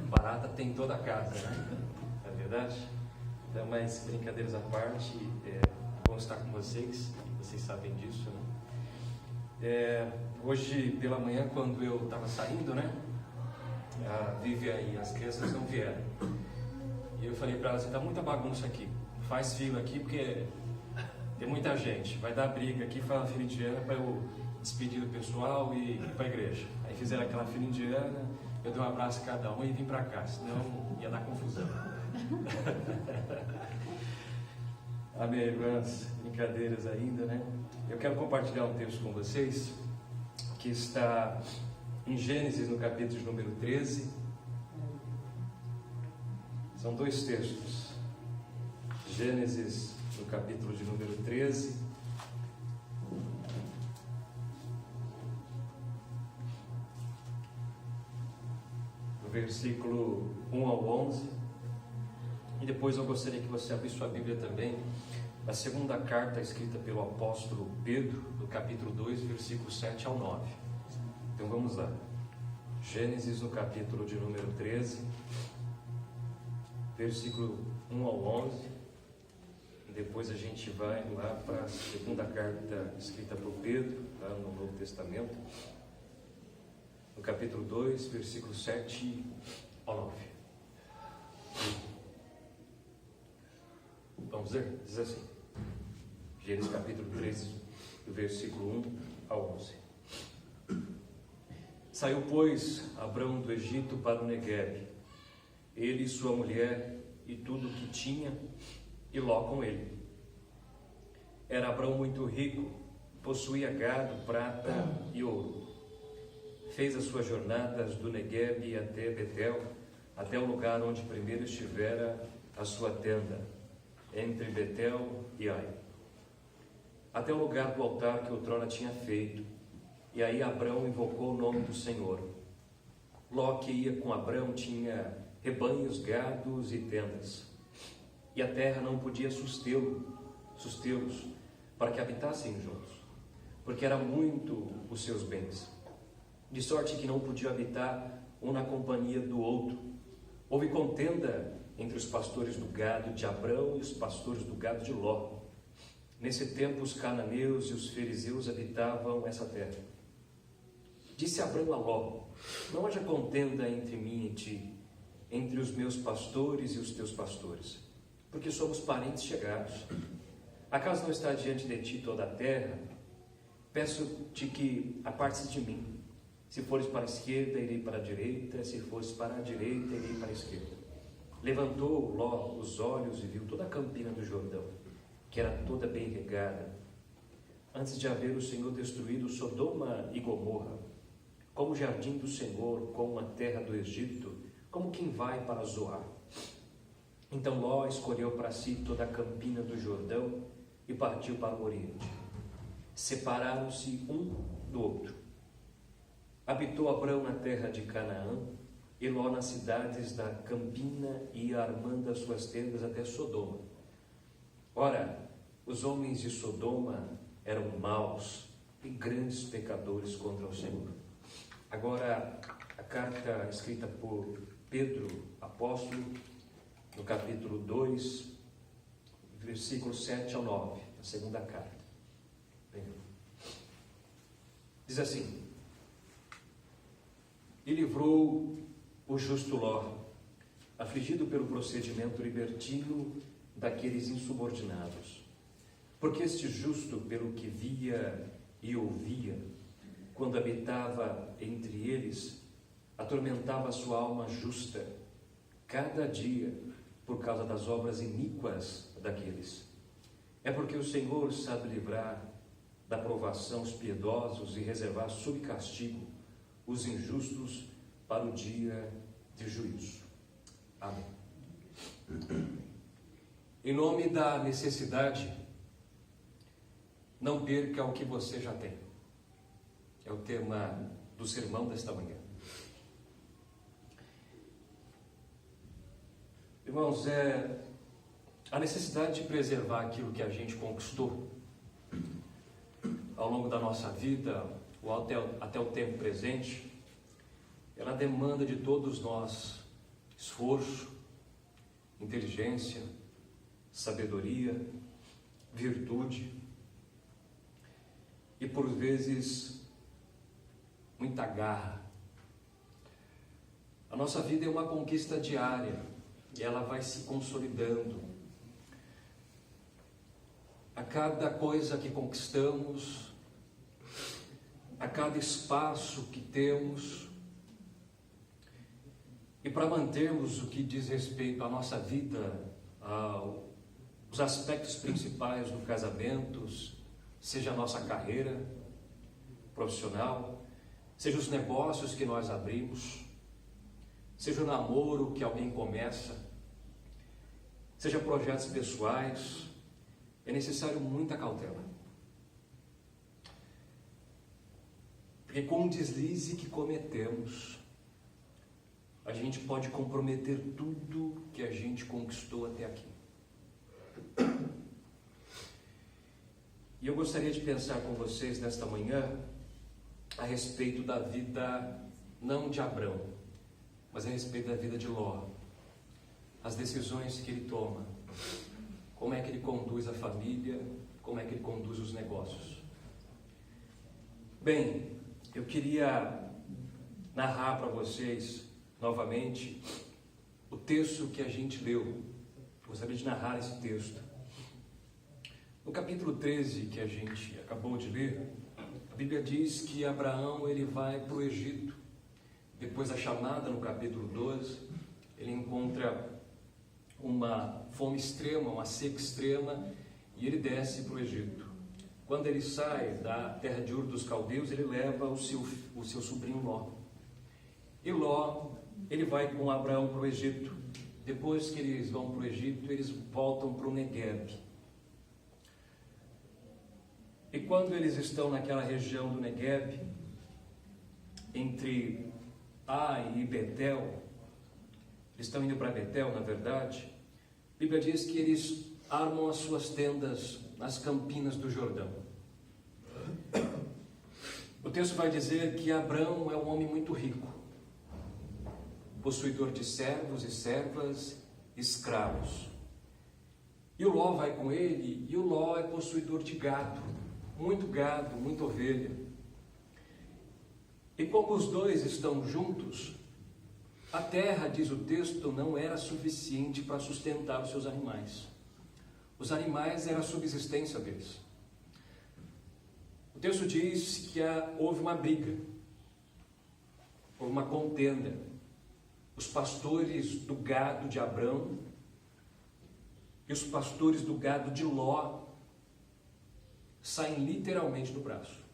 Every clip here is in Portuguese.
Barata tem toda a casa, né? É verdade? Então, mas brincadeiras à parte, bom estar com vocês sabem disso, né? Hoje pela manhã, quando eu estava saindo, né? A Vivian e as crianças não vieram. E eu falei para elas, está muita bagunça aqui, faz fila aqui porque tem muita gente, vai dar briga aqui, faz uma fila indiana para eu despedir do pessoal e ir para a igreja. Aí fizeram aquela fila indiana, eu dei um abraço a cada um e vim para cá, senão ia dar confusão. Amém, irmãs, brincadeiras ainda, né? Eu quero compartilhar um texto com vocês que está em Gênesis, no capítulo de número 13. São dois textos. Gênesis, no capítulo de número 13. Do versículo 1 ao 11. E depois eu gostaria que você abrisse sua Bíblia também, a segunda carta escrita pelo apóstolo Pedro, no capítulo 2, versículo 7 ao 9. Então vamos lá. Gênesis, no capítulo de número 13, versículo 1 ao 11. E depois a gente vai lá para a segunda carta escrita por Pedro, lá no Novo Testamento, no capítulo 2, versículo 7 ao 9. Vamos ver? Diz assim. Gênesis capítulo 13, do versículo 1 ao 11. Saiu, pois, Abrão do Egito para o Neguebe, ele e sua mulher e tudo o que tinha, e Ló com ele. Era Abrão muito rico, possuía gado, prata e ouro. Fez as suas jornadas do Neguebe até Betel, até o lugar onde primeiro estivera a sua tenda, entre Betel e Ai, até o lugar do altar que outrora tinha feito. E aí Abrão invocou o nome do Senhor. Ló, que ia com Abrão, tinha rebanhos, gados e tendas, e a terra não podia sustê-los para que habitassem juntos, porque era muito os seus bens, de sorte que não podiam habitar um na companhia do outro. Houve contenda entre os pastores do gado de Abrão e os pastores do gado de Ló. Nesse tempo os cananeus e os fariseus habitavam essa terra. Disse Abrão a Ló: não haja contenda entre mim e ti, entre os meus pastores e os teus pastores, porque somos parentes chegados. Acaso não está diante de ti toda a terra? Peço-te que apartes de mim. Se fores para a esquerda, irei para a direita; se fores para a direita, irei para a esquerda. Levantou Ló os olhos e viu toda a campina do Jordão, que era toda bem regada, antes de haver o Senhor destruído Sodoma e Gomorra, como o jardim do Senhor, como a terra do Egito, como quem vai para Zoar. Então Ló escolheu para si toda a campina do Jordão e partiu para o Oriente. Separaram-se um do outro. Habitou Abrão na terra de Canaã, e Ló nas cidades da campina, ia armando as suas tendas até Sodoma. Ora, os homens de Sodoma eram maus e grandes pecadores contra o Senhor. Agora, a carta escrita por Pedro, apóstolo, no capítulo 2, versículos 7 ao 9, a segunda carta. Diz assim: e livrou o justo Ló, afligido pelo procedimento libertino daqueles insubordinados. Porque este justo, pelo que via e ouvia, quando habitava entre eles, atormentava a sua alma justa, cada dia, por causa das obras iníquas daqueles. É porque o Senhor sabe livrar da provação os piedosos e reservar sob castigo os injustos para o dia de juízo. Amém. Em nome da necessidade, não perca o que você já tem. É o tema do sermão desta manhã. Irmãos, a necessidade de preservar aquilo que a gente conquistou ao longo da nossa vida, ou até o tempo presente, ela demanda de todos nós esforço, inteligência, sabedoria, virtude e, por vezes, muita garra. A nossa vida é uma conquista diária e ela vai se consolidando. A cada coisa que conquistamos, a cada espaço que temos, e para mantermos o que diz respeito à nossa vida, os aspectos principais do casamento, seja a nossa carreira profissional, seja os negócios que nós abrimos, seja o namoro que alguém começa, seja projetos pessoais, é necessário muita cautela. Porque com o deslize que cometemos, a gente pode comprometer tudo que a gente conquistou até aqui. E eu gostaria de pensar com vocês nesta manhã a respeito da vida, não de Abrão, mas a respeito da vida de Ló. As decisões que ele toma, como é que ele conduz a família, como é que ele conduz os negócios. Bem, eu queria narrar para vocês novamente o texto que a gente leu. Gostaria de narrar esse texto. No capítulo 13 que a gente acabou de ler, a Bíblia diz que Abraão ele vai para o Egito. Depois da chamada no capítulo 12, ele encontra uma fome extrema, uma seca extrema, e ele desce para o Egito. Quando ele sai da terra de Ur dos Caldeus, ele leva o seu sobrinho Ló. E Ló, ele vai com Abraão para o Egito. Depois que eles vão para o Egito, eles voltam para o Negueb. E quando eles estão naquela região do Negueb, entre Ai e Betel, eles estão indo para Betel, na verdade, a Bíblia diz que eles armam as suas tendas nas campinas do Jordão. O texto vai dizer que Abrão é um homem muito rico, possuidor de servos e servas, escravos. E o Ló vai com ele, e o Ló é possuidor de gado, muita ovelha. E como os dois estão juntos, a terra, diz o texto, não era suficiente para sustentar os seus animais. Os animais eram a subsistência deles. O texto diz que houve uma briga, houve uma contenda. Os pastores do gado de Abrão e os pastores do gado de Ló saem literalmente do braço.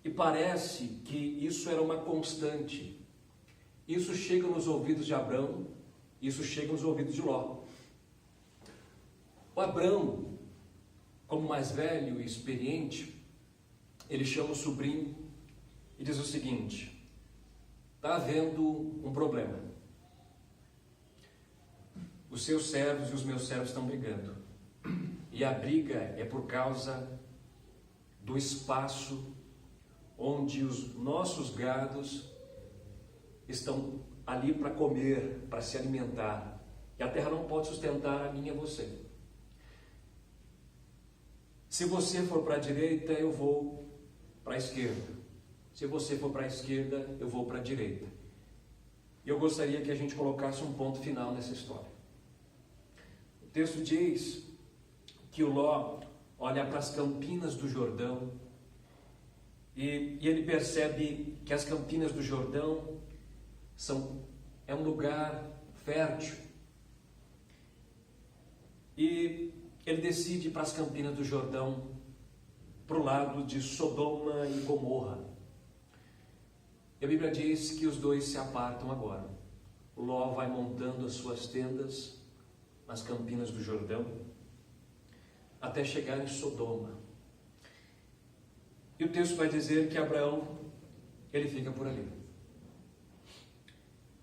E parece que isso era uma constante. Isso chega nos ouvidos de Abrão, isso chega nos ouvidos de Ló. O Abrão, como mais velho e experiente, ele chama o sobrinho e diz o seguinte: está havendo um problema. Os seus servos e os meus servos estão brigando. E a briga é por causa do espaço onde os nossos gados estão ali para comer, para se alimentar. E a terra não pode sustentar a mim e a você. Se você for para a direita, eu vou para a esquerda. Se você for para a esquerda, eu vou para a direita. E eu gostaria que a gente colocasse um ponto final nessa história. O texto diz que o Ló olha para as campinas do Jordão e ele percebe que as campinas do Jordão é um lugar fértil. E ele decide ir para as campinas do Jordão, para o lado de Sodoma e Gomorra. E a Bíblia diz que os dois se apartam agora. O Ló vai montando as suas tendas nas campinas do Jordão, até chegar em Sodoma. E o texto vai dizer que Abraão, ele fica por ali.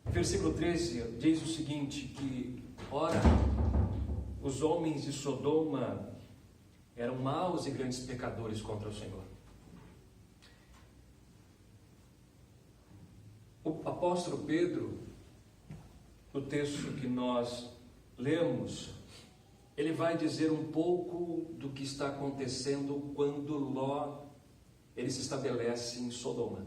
O versículo 13 diz o seguinte, que, ora, os homens de Sodoma eram maus e grandes pecadores contra o Senhor. O apóstolo Pedro, o texto que nós lemos, ele vai dizer um pouco do que está acontecendo quando Ló ele se estabelece em Sodoma.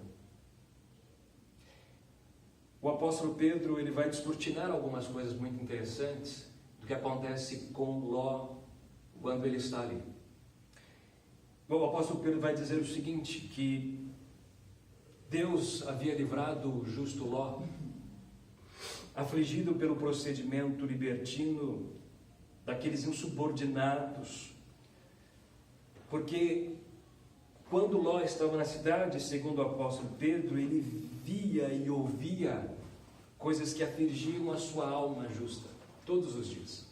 O apóstolo Pedro ele vai descortinar algumas coisas muito interessantes do que acontece com Ló quando ele está ali. O apóstolo Pedro vai dizer o seguinte, que Deus havia livrado o justo Ló, afligido pelo procedimento libertino daqueles insubordinados, porque quando Ló estava na cidade, segundo o apóstolo Pedro, ele via e ouvia coisas que afligiam a sua alma justa, todos os dias.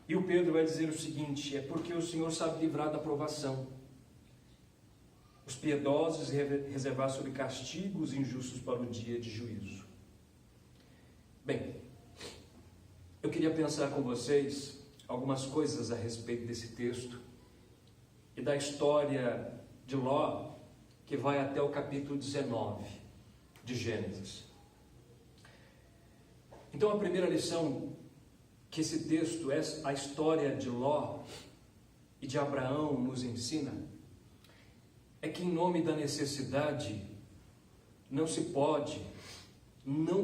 E o Pedro vai dizer o seguinte, é porque o Senhor sabe livrar da provação os piedosos e reservar sob castigos injustos para o dia de juízo. Bem, eu queria pensar com vocês algumas coisas a respeito desse texto e da história de Ló, que vai até o capítulo 19 de Gênesis. Então, a primeira lição que esse texto, a história de Ló e de Abraão nos ensina, é que em nome da necessidade não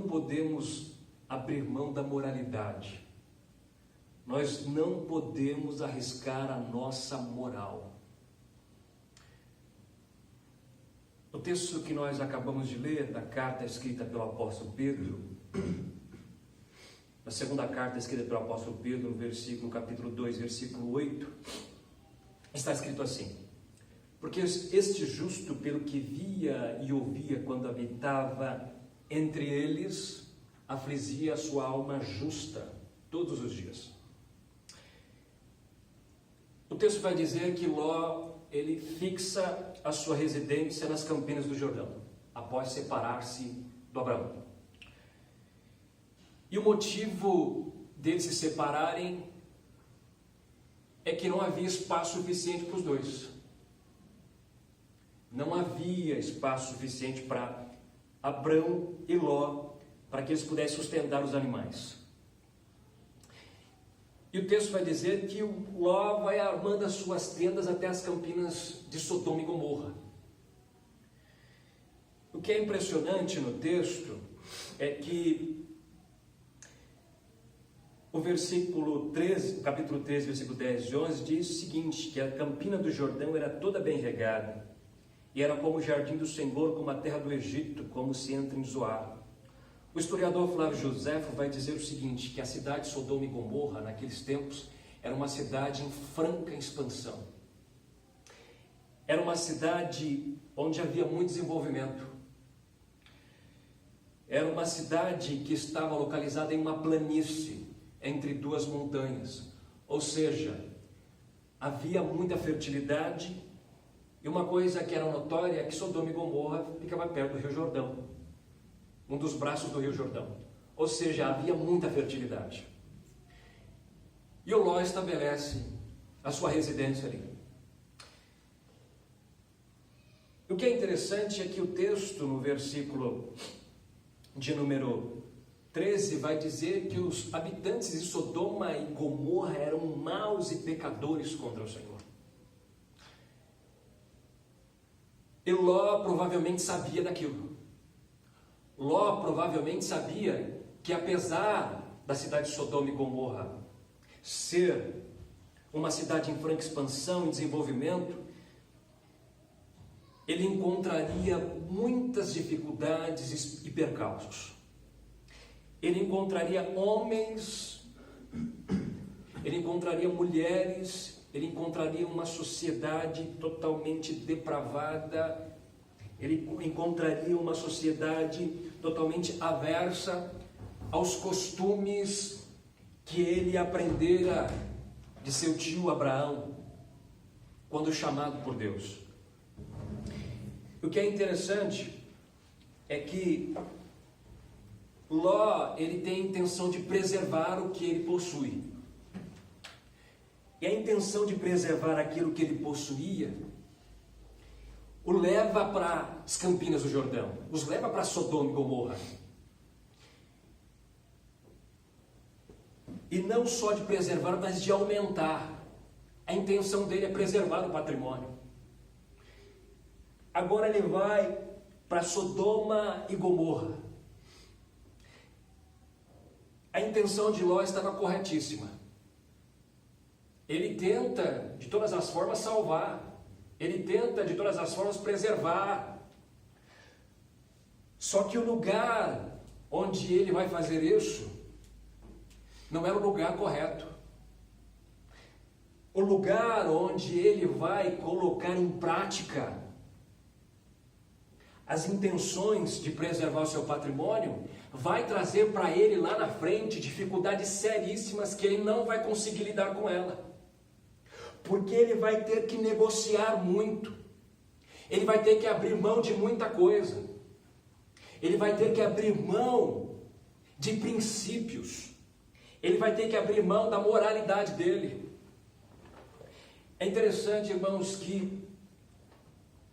podemos abrir mão da moralidade. Nós não podemos arriscar a nossa moral. O texto que nós acabamos de ler, da carta escrita pelo apóstolo Pedro, na segunda carta escrita pelo apóstolo Pedro, no capítulo 2, versículo 8, está escrito assim: porque este justo, pelo que via e ouvia quando habitava entre eles, afligia a sua alma justa todos os dias. O texto vai dizer que Ló, ele fixa a sua residência nas campinas do Jordão, após separar-se do Abraão. E o motivo deles se separarem é que não havia espaço suficiente para os dois. Não havia espaço suficiente para Abrão e Ló, para que eles pudessem sustentar os animais. E o texto vai dizer que o Ló vai armando as suas tendas até as campinas de Sodoma e Gomorra. O que é impressionante no texto é que o versículo 13, capítulo 13, versículo 10 e 11 diz o seguinte, que a campina do Jordão era toda bem regada, e era como o jardim do Senhor, como a terra do Egito, como se entra em Zoar. O historiador Flávio Joséfo vai dizer o seguinte, que a cidade de Sodoma e Gomorra, naqueles tempos, era uma cidade em franca expansão. Era uma cidade onde havia muito desenvolvimento. Era uma cidade que estava localizada em uma planície, entre duas montanhas. Ou seja, havia muita fertilidade, e uma coisa que era notória é que Sodoma e Gomorra ficava perto do Rio Jordão, um dos braços do Rio Jordão. Ou seja, havia muita fertilidade. E o Ló estabelece a sua residência ali. O que é interessante é que o texto, no versículo de número 13, vai dizer que os habitantes de Sodoma e Gomorra eram maus e pecadores contra o Senhor. E Ló provavelmente sabia daquilo. Ló provavelmente sabia que, apesar da cidade de Sodoma e Gomorra ser uma cidade em franca expansão e desenvolvimento, ele encontraria muitas dificuldades e percalços. Ele encontraria homens, ele encontraria mulheres, ele encontraria uma sociedade totalmente depravada, ele encontraria uma sociedade totalmente aversa aos costumes que ele aprendera de seu tio Abraão, quando chamado por Deus. O que é interessante é que Ló, ele tem a intenção de preservar o que ele possui. E a intenção de preservar aquilo que ele possuía o leva para as campinas do Jordão, os leva para Sodoma e Gomorra. E não só de preservar, mas de aumentar. A intenção dele é preservar o patrimônio. Agora ele vai para Sodoma e Gomorra. A intenção de Ló estava corretíssima. Ele tenta de todas as formas salvar. Ele tenta de todas as formas preservar. Só que o lugar onde ele vai fazer isso não era o lugar correto. O lugar onde ele vai colocar em prática as intenções de preservar o seu patrimônio vai trazer para ele lá na frente dificuldades seríssimas que ele não vai conseguir lidar com ela. Porque ele vai ter que negociar muito. Ele vai ter que abrir mão de muita coisa. Ele vai ter que abrir mão de princípios. Ele vai ter que abrir mão da moralidade dele. É interessante, irmãos, que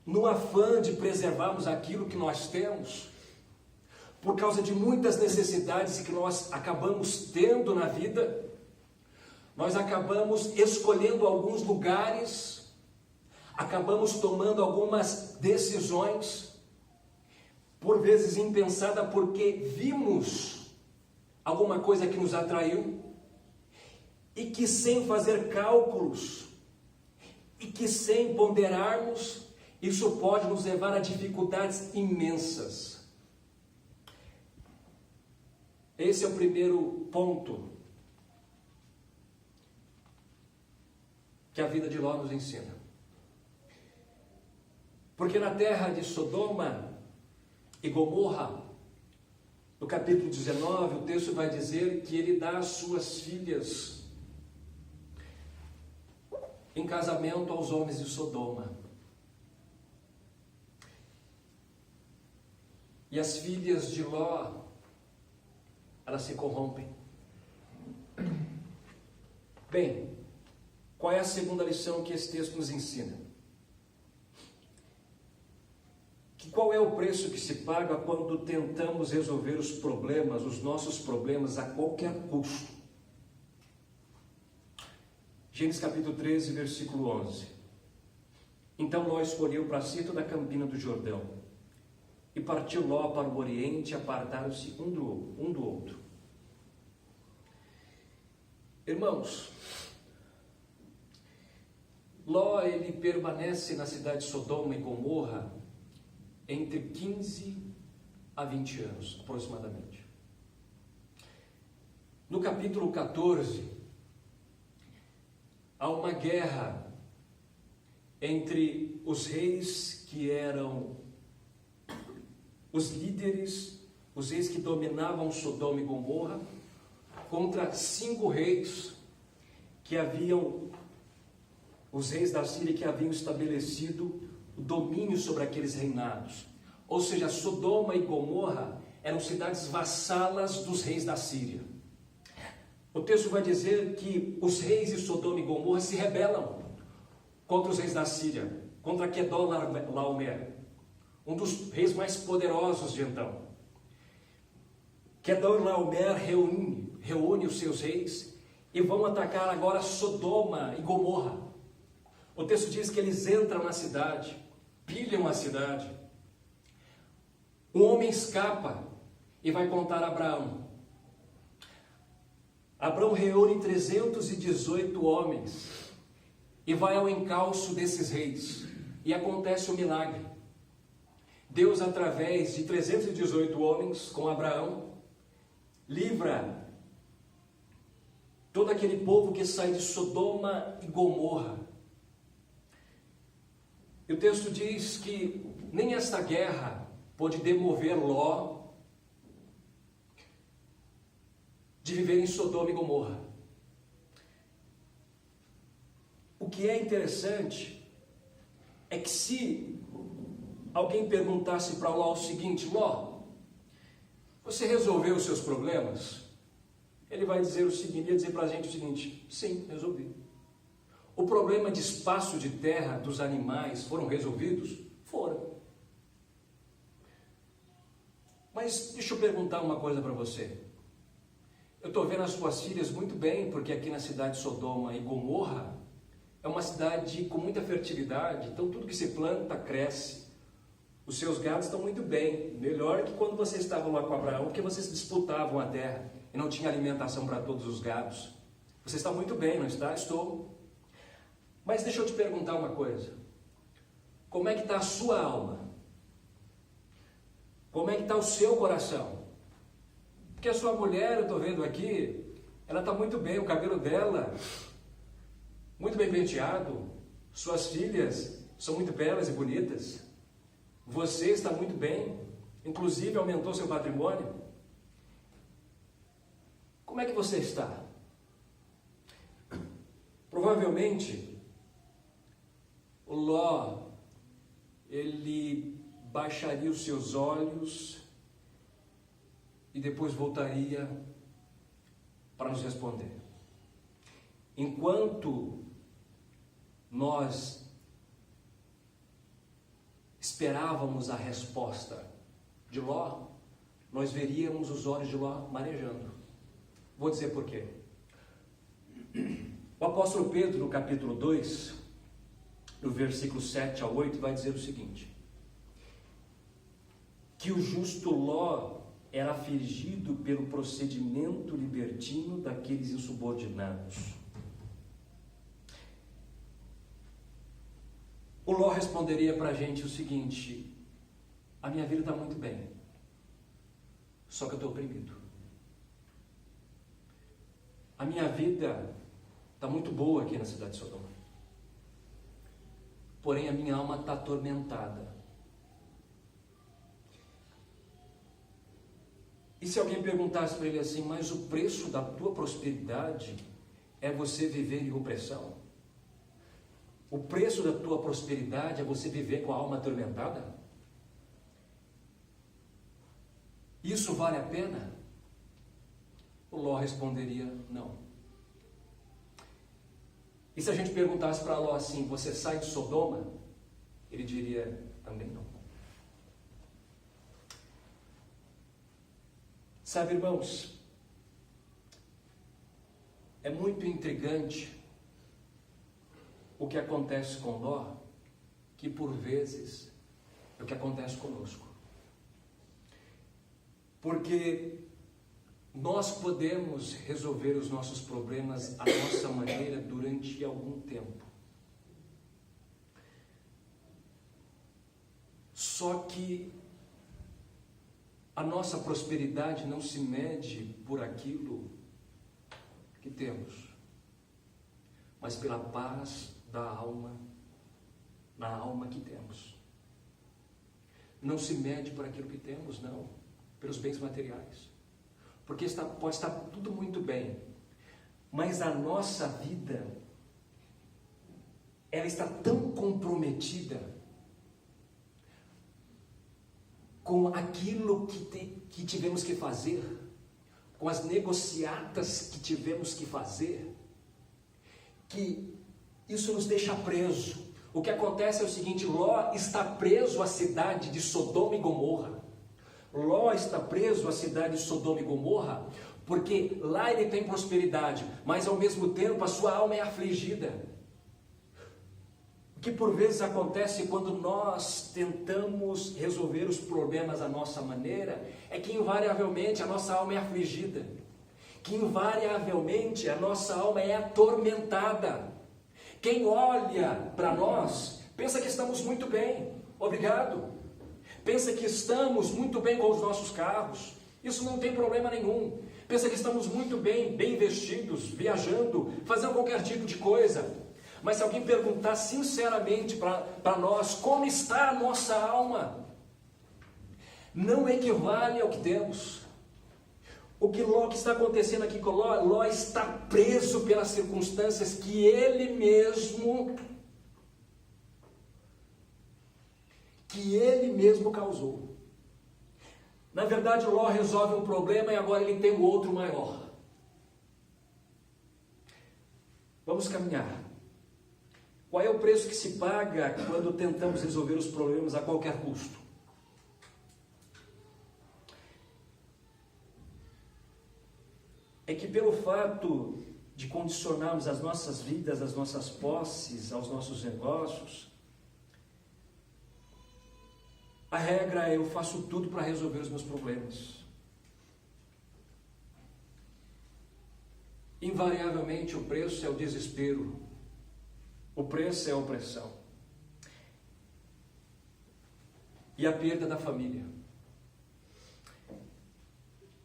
no afã de preservarmos aquilo que nós temos, por causa de muitas necessidades que nós acabamos tendo na vida, nós acabamos escolhendo alguns lugares, acabamos tomando algumas decisões, por vezes impensada, porque vimos alguma coisa que nos atraiu, e que sem fazer cálculos, e que sem ponderarmos, isso pode nos levar a dificuldades imensas. Esse é o primeiro ponto que a vida de Ló nos ensina. Porque na terra de Sodoma e Gomorra, no capítulo 19, o texto vai dizer que ele dá as suas filhas em casamento aos homens de Sodoma. E as filhas de Ló, elas se corrompem. Bem, qual é a segunda lição que esse texto nos ensina? Que qual é o preço que se paga quando tentamos resolver os problemas, os nossos problemas, a qualquer custo? Gênesis capítulo 13, versículo 11. Então Ló escolheu para si toda a campina do Jordão, e partiu Ló para o oriente, apartaram-se um do outro. Irmãos, Ló, ele permanece na cidade de Sodoma e Gomorra entre 15 a 20 anos, aproximadamente. No capítulo 14, há uma guerra entre os reis que eram os líderes, os reis que dominavam Sodoma e Gomorra, contra 5 reis que haviam, os reis da Síria que haviam estabelecido o domínio sobre aqueles reinados. Ou seja, Sodoma e Gomorra eram cidades vassalas dos reis da Síria. O texto vai dizer que os reis de Sodoma e Gomorra se rebelam contra os reis da Síria, contra Quedorlaomer, um dos reis mais poderosos de então. Quedorlaomer reúne os seus reis e vão atacar agora Sodoma e Gomorra. O texto diz que eles entram na cidade, pilham a cidade. Um homem escapa e vai contar a Abraão. Abraão reúne 318 homens e vai ao encalço desses reis. E acontece o milagre. Deus, através de 318 homens com Abraão, livra todo aquele povo que sai de Sodoma e Gomorra. E o texto diz que nem esta guerra pôde demover Ló de viver em Sodoma e Gomorra. O que é interessante é que se alguém perguntasse para Ló o seguinte: Ló, você resolveu os seus problemas? Ele vai dizer o seguinte, ia dizer para a gente o seguinte: sim, resolvi. O problema de espaço de terra dos animais foram resolvidos? Foram. Mas deixa eu perguntar uma coisa para você. Eu estou vendo as suas filhas muito bem, porque aqui na cidade de Sodoma e Gomorra é uma cidade com muita fertilidade, então tudo que se planta cresce. Os seus gados estão muito bem, melhor que quando vocês estavam lá com Abraão, porque vocês disputavam a terra e não tinha alimentação para todos os gados. Você está muito bem, não está? Estou. Mas deixa eu te perguntar uma coisa. Como é que está a sua alma? Como é que está o seu coração? Porque a sua mulher, eu estou vendo aqui, ela está muito bem, o cabelo dela, muito bem penteado. Suas filhas são muito belas e bonitas. Você está muito bem, inclusive aumentou seu patrimônio. Como é que você está? Provavelmente, o Ló, ele baixaria os seus olhos e depois voltaria para nos responder. Enquanto nós esperávamos a resposta de Ló, nós veríamos os olhos de Ló marejando. Vou dizer por quê. O apóstolo Pedro, no capítulo 2, no versículo 7 a 8, vai dizer o seguinte: que o justo Ló era afligido pelo procedimento libertino daqueles insubordinados. O Ló responderia para a gente o seguinte: a minha vida está muito bem, só que eu estou oprimido. A minha vida está muito boa aqui na cidade de Sodoma, porém a minha alma está atormentada. E se alguém perguntasse para ele assim: mas o preço da tua prosperidade é você viver em opressão? O preço da tua prosperidade é você viver com a alma atormentada? Isso vale a pena? O Ló responderia: não. E se a gente perguntasse para Ló assim: você sai de Sodoma? Ele diria: também não. Sabe, irmãos, é muito intrigante o que acontece com Ló, que por vezes é o que acontece conosco. Porque nós podemos resolver os nossos problemas à nossa maneira durante algum tempo. Só que a nossa prosperidade não se mede por aquilo que temos, mas pela paz da alma, na alma que temos. Não se mede por aquilo que temos, não, pelos bens materiais. Porque pode estar tudo muito bem, mas a nossa vida, ela está tão comprometida com aquilo que tivemos que fazer, com as negociatas que tivemos que fazer, que isso nos deixa preso. O que acontece é o seguinte: Ló está preso à cidade de Sodoma e Gomorra. Ló está preso à cidade de Sodoma e Gomorra porque lá ele tem prosperidade, mas ao mesmo tempo a sua alma é afligida. O que por vezes acontece quando nós tentamos resolver os problemas à nossa maneira é que invariavelmente a nossa alma é afligida, que invariavelmente a nossa alma é atormentada. Quem olha para nós pensa que estamos muito bem, obrigado. Pensa que estamos muito bem com os nossos carros, isso não tem problema nenhum. Pensa que estamos muito bem, bem vestidos, viajando, fazendo qualquer tipo de coisa. Mas se alguém perguntar sinceramente para nós como está a nossa alma, não equivale ao que temos. O que está acontecendo aqui com Ló está preso pelas circunstâncias que ele mesmo causou. Na verdade, Ló resolve um problema e agora ele tem um outro maior. Vamos caminhar. Qual é o preço que se paga quando tentamos resolver os problemas a qualquer custo? é que pelo fato de condicionarmos as nossas vidas, as nossas posses, aos nossos negócios, a regra é: eu faço tudo para resolver os meus problemas. Invariavelmente o preço é o desespero, o preço é a opressão e a perda da família.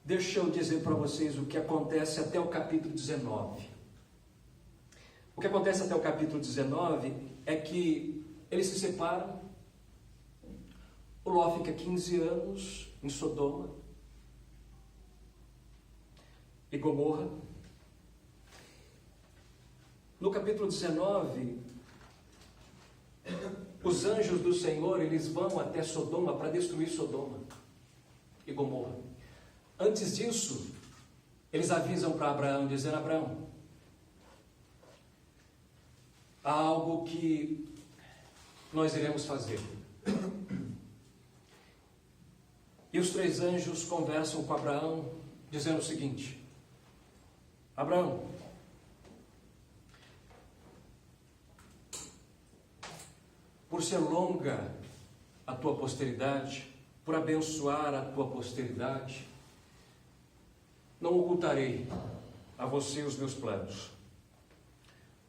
Deixa eu dizer para vocês o que acontece até o capítulo 19. O que acontece até o capítulo 19 é que eles se separam. O Ló fica 15 anos em Sodoma e Gomorra. No capítulo 19, os anjos do Senhor, eles vão até Sodoma para destruir Sodoma e Gomorra. Antes disso, eles avisam para Abraão, dizendo: Abraão, há algo que nós iremos fazer. E os 3 anjos conversam com Abraão, dizendo o seguinte: Abraão, por ser longa a tua posteridade, por abençoar a tua posteridade, não ocultarei a você os meus planos.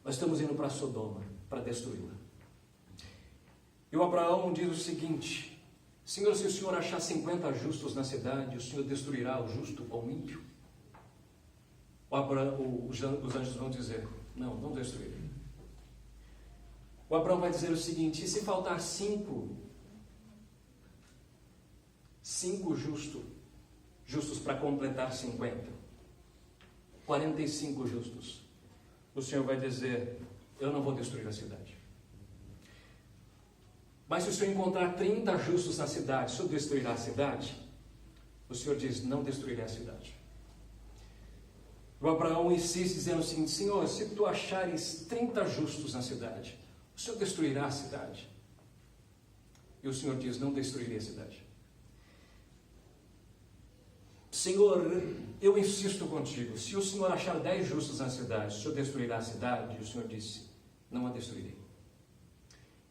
Nós estamos indo para Sodoma, para destruí-la. E o Abraão diz o seguinte: Senhor, se o Senhor achar 50 justos na cidade, o Senhor destruirá o justo ou o ímpio? Os anjos vão dizer: não, não destruirei. O Abraão vai dizer o seguinte: e se faltar 5 justos para completar 50, 45 justos, o Senhor vai dizer: eu não vou destruir a cidade. Mas se o Senhor encontrar 30 justos na cidade, o Senhor destruirá a cidade? O Senhor diz: não destruirá a cidade. O Abraão insiste dizendo o seguinte: Senhor, se tu achares 30 justos na cidade, o Senhor destruirá a cidade? E o Senhor diz: não destruirei a cidade. Senhor, eu insisto contigo, se o Senhor achar 10 justos na cidade, o Senhor destruirá a cidade? E o Senhor disse: não a destruirei.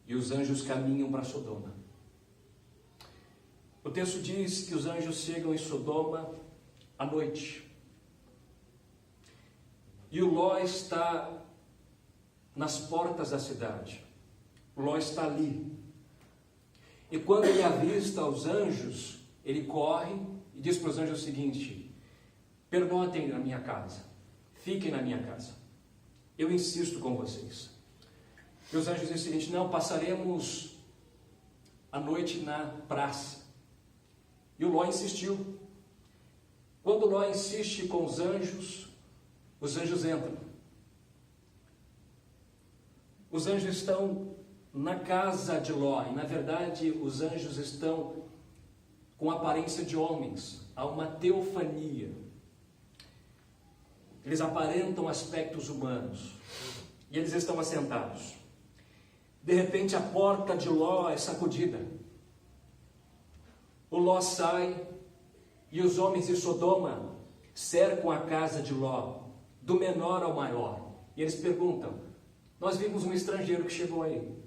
E os anjos caminham para Sodoma. O texto diz que os anjos chegam em Sodoma à noite. E o Ló está nas portas da cidade. O Ló está ali. E quando ele avista os anjos, ele corre e diz para os anjos o seguinte: pernotem na minha casa, fiquem na minha casa, eu insisto com vocês. E os anjos dizem o seguinte: não, passaremos a noite na praça. E o Ló insistiu. Quando Ló insiste com os anjos entram. Os anjos estão na casa de Ló, e na verdade os anjos estão com aparência de homens, há uma teofania. Eles aparentam aspectos humanos, e eles estão assentados. De repente a porta de Ló é sacudida. O Ló sai, e os homens de Sodoma cercam a casa de Ló, do menor ao maior. E eles perguntam: nós vimos um estrangeiro que chegou aí.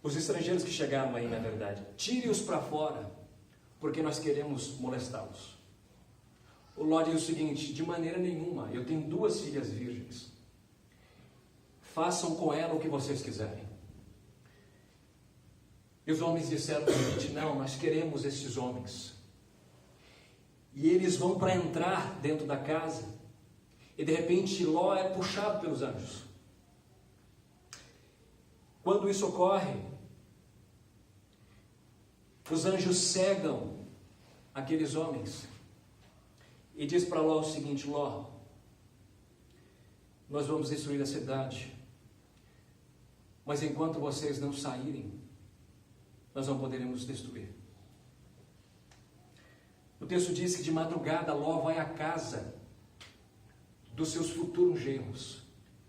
Os estrangeiros que chegaram aí, na verdade, tire-os para fora, porque nós queremos molestá-los. O Ló diz o seguinte: de maneira nenhuma, eu tenho 2 filhas virgens. Façam com ela o que vocês quiserem. E os homens disseram o seguinte: não, nós queremos esses homens. E eles vão para entrar dentro da casa, e de repente Ló é puxado pelos anjos. Quando isso ocorre, os anjos cegam aqueles homens e diz para Ló o seguinte: Ló, nós vamos destruir a cidade, mas enquanto vocês não saírem, nós não poderemos destruir. O texto diz que de madrugada Ló vai à casa dos seus futuros genros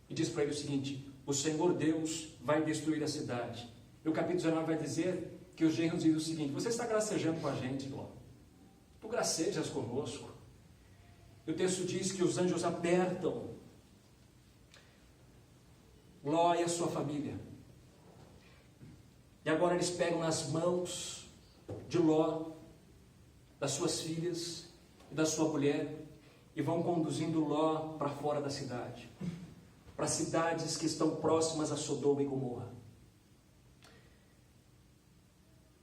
e diz para ele o seguinte: o Senhor Deus vai destruir a cidade. E o capítulo 19 vai dizer que os genros dizem o seguinte: você está gracejando com a gente, Ló, tu gracejas conosco. E o texto diz que os anjos apertam Ló e a sua família. E agora eles pegam nas mãos de Ló, das suas filhas e da sua mulher, e vão conduzindo Ló para fora da cidade, para cidades que estão próximas a Sodoma e Gomorra.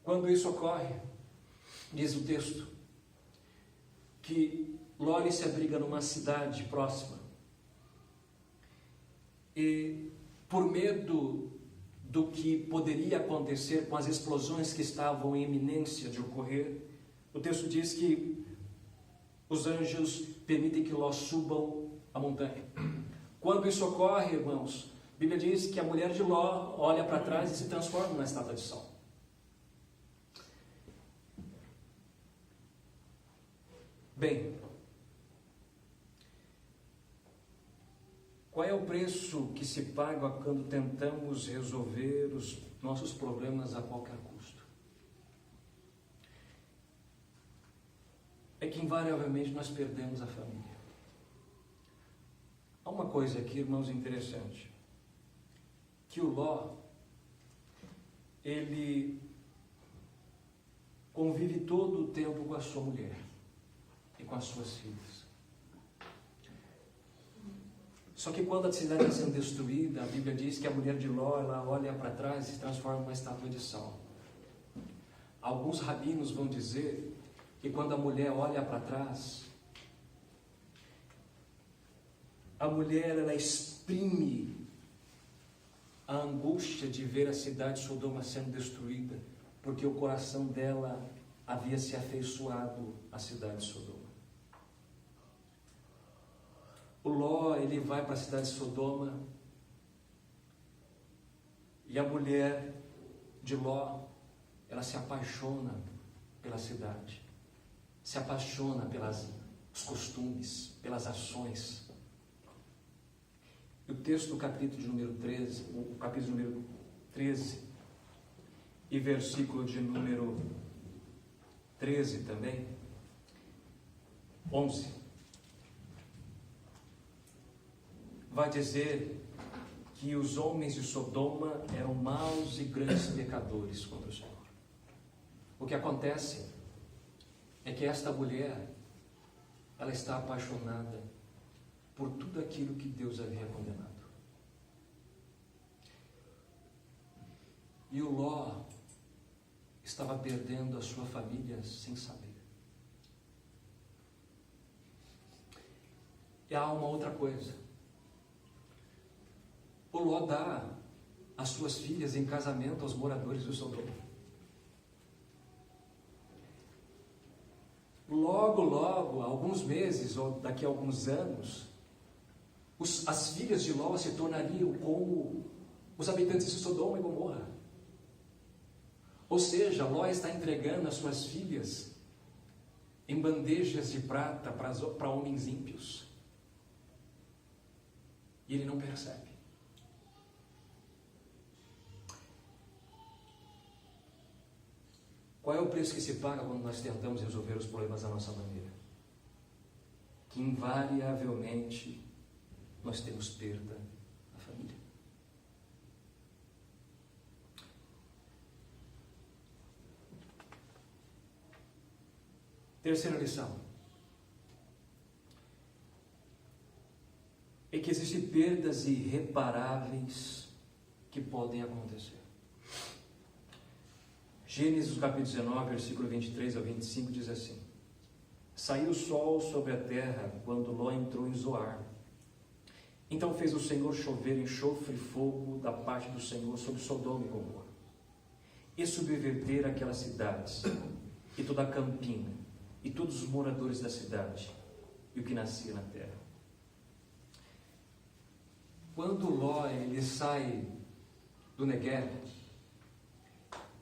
Quando isso ocorre, diz o texto, que Ló se abriga numa cidade próxima, e por medo do que poderia acontecer com as explosões que estavam em iminência de ocorrer, o texto diz que os anjos permitem que Ló subam a montanha. Quando isso ocorre, irmãos, a Bíblia diz que a mulher de Ló olha para trás e se transforma numa estátua de sal. Bem, qual é o preço que se paga quando tentamos resolver os nossos problemas a qualquer custo? É que invariavelmente nós perdemos a família. Há uma coisa aqui, irmãos, interessante, que o Ló, ele convive todo o tempo com a sua mulher e com as suas filhas. Só que quando a cidade está sendo destruída, a Bíblia diz que a mulher de Ló, ela olha para trás e se transforma numa estátua de sal. Alguns rabinos vão dizer que quando a mulher olha para trás, a mulher, ela exprime a angústia de ver a cidade de Sodoma sendo destruída, porque o coração dela havia se afeiçoado à cidade de Sodoma. O Ló, ele vai para a cidade de Sodoma, e a mulher de Ló, ela se apaixona pela cidade, se apaixona pelos costumes, pelas ações. E o texto do capítulo de número 13, o capítulo de número 13 e versículo de número 13 também, 11, vai dizer que os homens de Sodoma eram maus e grandes pecadores contra o Senhor. O que acontece é que esta mulher, ela está apaixonada por tudo aquilo que Deus havia condenado. E o Ló estava perdendo a sua família sem saber. E há uma outra coisa. O Ló dá as suas filhas em casamento aos moradores do Sodoma. Logo, alguns meses, ou daqui a alguns anos, as filhas de Ló se tornariam como os habitantes de Sodoma e Gomorra. Ou seja, Ló está entregando as suas filhas em bandejas de prata para homens ímpios. E ele não percebe. Qual é o preço que se paga quando nós tentamos resolver os problemas da nossa maneira? Que invariavelmente nós temos perda na família. Terceira lição é que existem perdas irreparáveis que podem acontecer. Gênesis capítulo 19, versículo 23 ao 25 diz assim: Saiu o sol sobre a terra quando Ló entrou em Zoar. Então fez o Senhor chover enxofre e fogo da parte do Senhor sobre Sodoma e Gomorra, e subverter aquelas cidades, e toda a campina, e todos os moradores da cidade, e o que nascia na terra. Quando Ló ele sai do Negueb,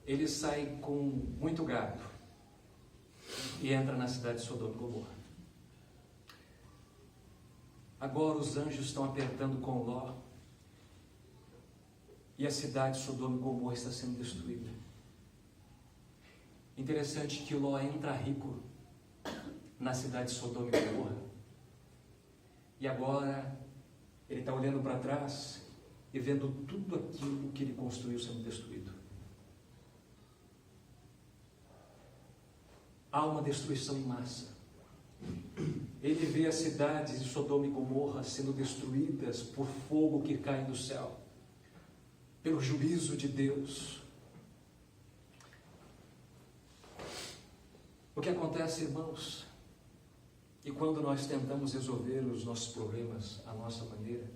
ele sai com muito gado e entra na cidade de Sodoma e Gomorra. Agora os anjos estão apertando com Ló e a cidade de Sodoma e Gomorra está sendo destruída. Interessante que Ló entra rico na cidade de Sodoma e Gomorra E agora ele está olhando para trás e vendo tudo aquilo que ele construiu sendo destruído. Há uma destruição em massa. Ele vê as cidades de Sodoma e Gomorra sendo destruídas por fogo que cai do céu, pelo juízo de Deus. O que acontece, irmãos, e quando nós tentamos resolver os nossos problemas à nossa maneira,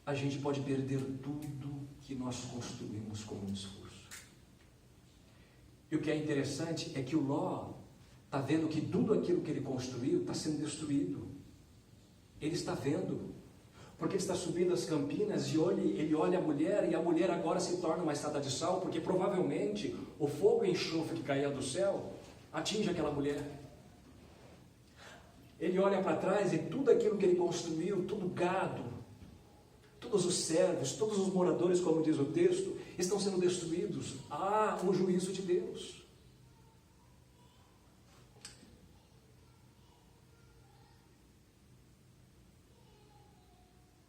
a gente pode perder tudo que nós construímos com um esforço. E o que é interessante é que o Ló está vendo que tudo aquilo que ele construiu está sendo destruído. Ele está vendo, porque ele está subindo as campinas e ele olha a mulher, e a mulher agora se torna uma estátua de sal, porque provavelmente o fogo e enxofre que caía do céu atinge aquela mulher. Ele olha para trás e tudo aquilo que ele construiu, tudo gado, todos os servos, todos os moradores, como diz o texto, estão sendo destruídos. Há um juízo de Deus.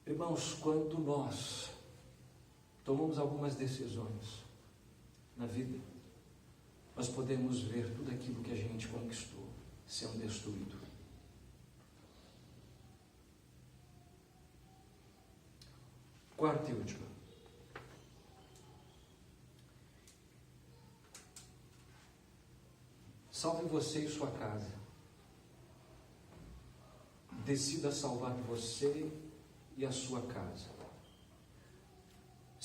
Irmãos, quando nós tomamos algumas decisões na vida, nós podemos ver tudo aquilo que a gente conquistou sendo destruído. Quarta e última. Salve você e sua casa. Decida salvar você e a sua casa.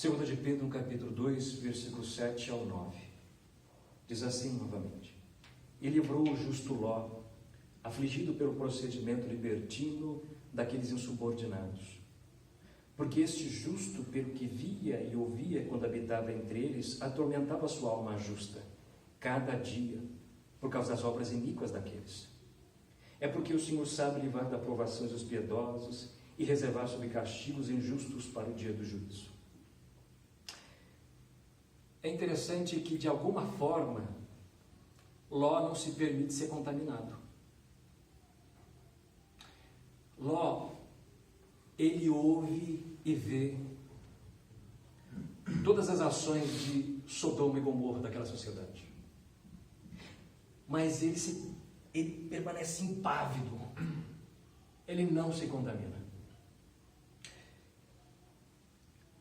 2 de Pedro, no capítulo 2, versículos 7 ao 9. Diz assim novamente: E livrou o justo Ló, afligido pelo procedimento libertino daqueles insubordinados. Porque este justo, pelo que via e ouvia quando habitava entre eles, atormentava sua alma justa, cada dia, por causa das obras iníquas daqueles. É porque o Senhor sabe livrar da provação os piedosos e reservar sob castigos injustos para o dia do juízo. É interessante que, de alguma forma, Ló não se permite ser contaminado. Ló, ele ouve e vê todas as ações de Sodoma e Gomorra daquela sociedade. Mas ele permanece impávido. Ele não se contamina.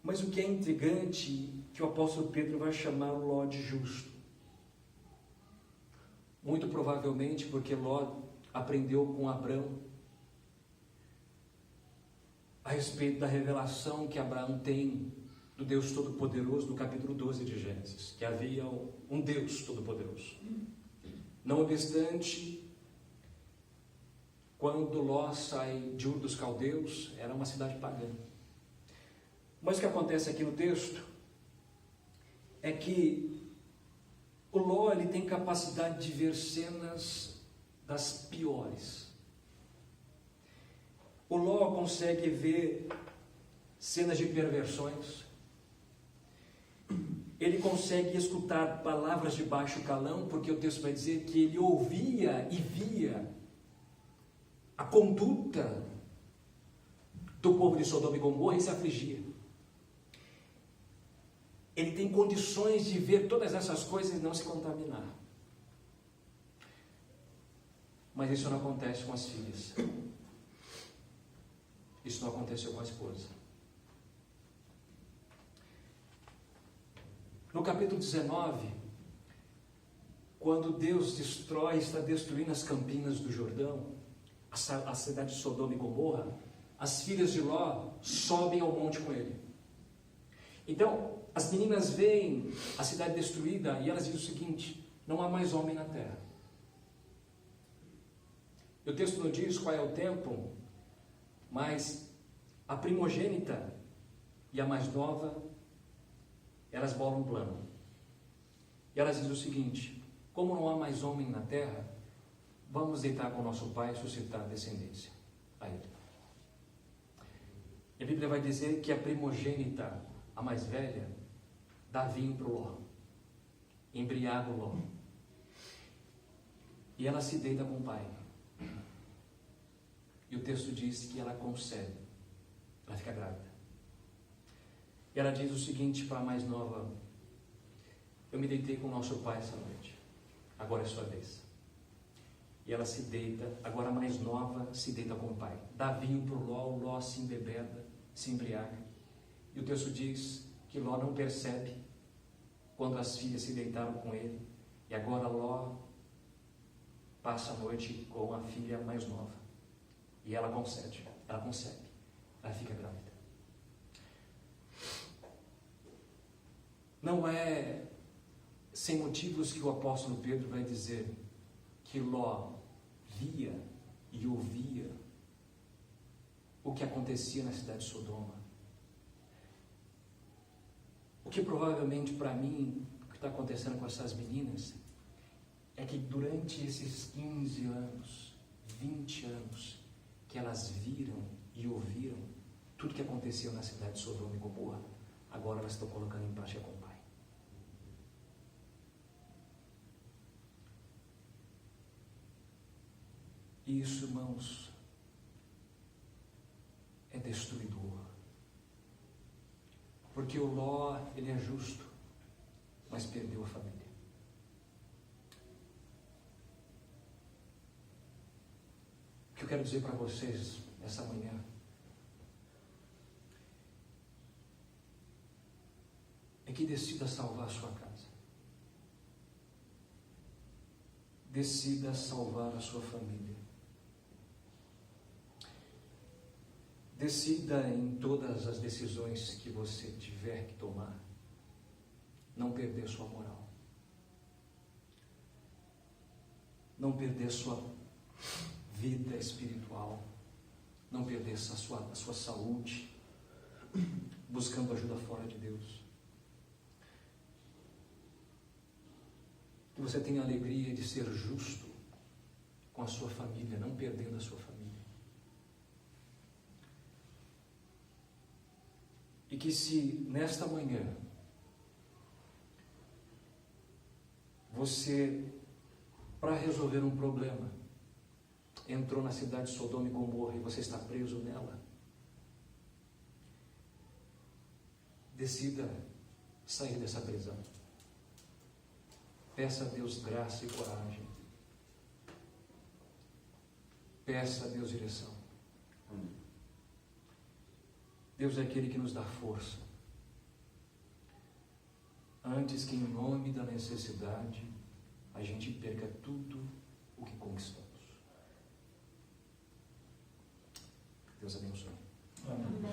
Mas o que é intrigante, que o apóstolo Pedro vai chamar o Ló de justo. Muito provavelmente porque Ló aprendeu com Abrão a respeito da revelação que Abraão tem do Deus Todo-Poderoso, no capítulo 12 de Gênesis, que havia um Deus Todo-Poderoso. Não obstante, quando Ló sai de Ur dos Caldeus, era uma cidade pagã. Mas o que acontece aqui no texto é que o Ló, ele tem capacidade de ver cenas das piores. O Ló consegue ver cenas de perversões. Ele consegue escutar palavras de baixo calão, porque o texto vai dizer que ele ouvia e via a conduta do povo de Sodoma e Gomorra e se afligia. Ele tem condições de ver todas essas coisas e não se contaminar. Mas isso não acontece com as filhas. Isso não aconteceu com a esposa. No capítulo 19, quando Deus está destruindo as campinas do Jordão, a cidade de Sodoma e Gomorra, as filhas de Ló sobem ao monte com ele. Então, as meninas veem a cidade destruída e elas dizem o seguinte: não há mais homem na terra. E o texto não diz qual é o tempo, mas a primogênita e a mais nova, elas bolam um plano. E elas dizem o seguinte: como não há mais homem na terra, vamos deitar com nosso pai e suscitar descendência a ele. E a Bíblia vai dizer que a primogênita, a mais velha, dá vinho para o Ló, embriaga o Ló, e ela se deita com o pai. E o texto diz que ela concebe, ela fica grávida. E ela diz o seguinte para a mais nova: eu me deitei com o nosso pai essa noite, agora é sua vez. E ela se deita, agora a mais nova se deita com o pai. Dá vinho para o Ló se embebeda, se embriaga. E o texto diz que Ló não percebe quando as filhas se deitaram com ele. E agora Ló passa a noite com a filha mais nova. E ela concebe, ela fica grávida. Não é sem motivos que o apóstolo Pedro vai dizer que Ló via e ouvia o que acontecia na cidade de Sodoma. O que provavelmente para mim, o que está acontecendo com essas meninas, é que durante esses 15 anos, 20 anos, que elas viram e ouviram tudo que aconteceu na cidade de Sodoma e Gomorra, agora elas estão colocando em prática com o pai. E isso, irmãos, é destruidor. Porque o Ló, ele é justo, mas perdeu a família. O que eu quero dizer para vocês essa manhã é que decida salvar a sua casa. Decida salvar a sua família. Decida em todas as decisões que você tiver que tomar, não perder sua moral, não perder sua vida espiritual, não perder a sua saúde, buscando ajuda fora de Deus. Que você tenha a alegria de ser justo com a sua família, não perdendo a sua família. E que se nesta manhã você, para resolver um problema, entrou na cidade de Sodoma e Gomorra e você está preso nela, decida sair dessa prisão. Peça a Deus graça e coragem. Peça a Deus direção. Deus é aquele que nos dá força, antes que em nome da necessidade a gente perca tudo o que conquistamos. Deus abençoe. Amém.